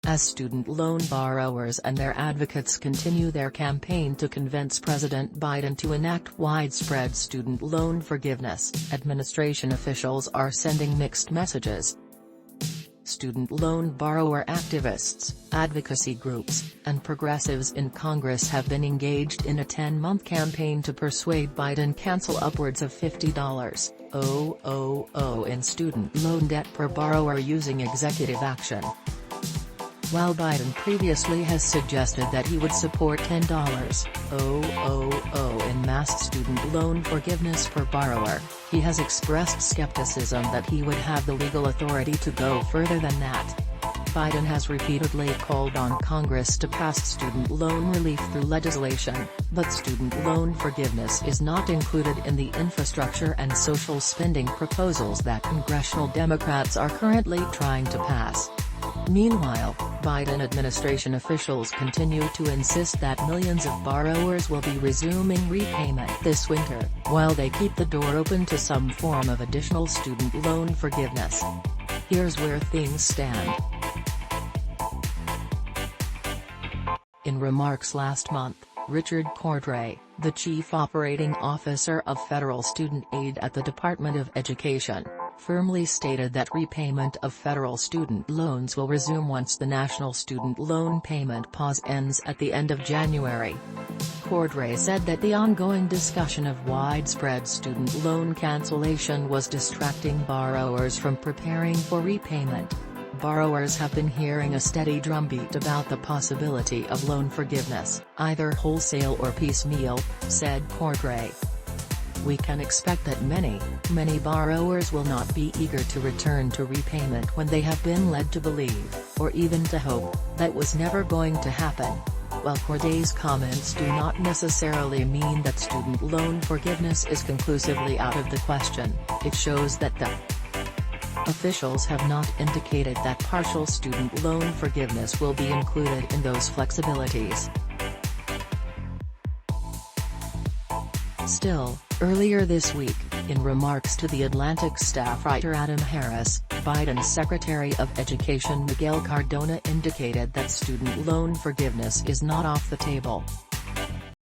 as student loan borrowers and their advocates continue their campaign to convince President Biden to enact widespread student loan forgiveness. Administration officials are sending mixed messages. Student loan borrower activists, advocacy groups, and progressives in Congress have been engaged in a 10-month campaign to persuade Biden cancel upwards of $50,000 in student loan debt per borrower using executive action. While Biden previously has suggested that he would support $10,000 in mass student loan forgiveness per borrower, he has expressed skepticism that he would have the legal authority to go further than that. Biden has repeatedly called on Congress to pass student loan relief through legislation, but student loan forgiveness is not included in the infrastructure and social spending proposals that congressional Democrats are currently trying to pass. Meanwhile, Biden administration officials continue to insist that millions of borrowers will be resuming repayment this winter, while they keep the door open to some form of additional student loan forgiveness. Here's where things stand. In remarks last month, Richard Cordray, the chief operating officer of federal student aid at the Department of Education, firmly stated that repayment of federal student loans will resume once the national student loan payment pause ends at the end of January. Cordray said that the ongoing discussion of widespread student loan cancellation was distracting borrowers from preparing for repayment. Borrowers have been hearing a steady drumbeat about the possibility of loan forgiveness, either wholesale or piecemeal, said Cordray. We can expect that many borrowers will not be eager to return to repayment when they have been led to believe, or even to hope, that was never going to happen. While Corday's comments do not necessarily mean that student loan forgiveness is conclusively out of the question, it shows that the officials have not indicated that partial student loan forgiveness will be included in those flexibilities. Still, earlier this week, in remarks to The Atlantic staff writer Adam Harris, Biden's Secretary of Education Miguel Cardona indicated that student loan forgiveness is not off the table.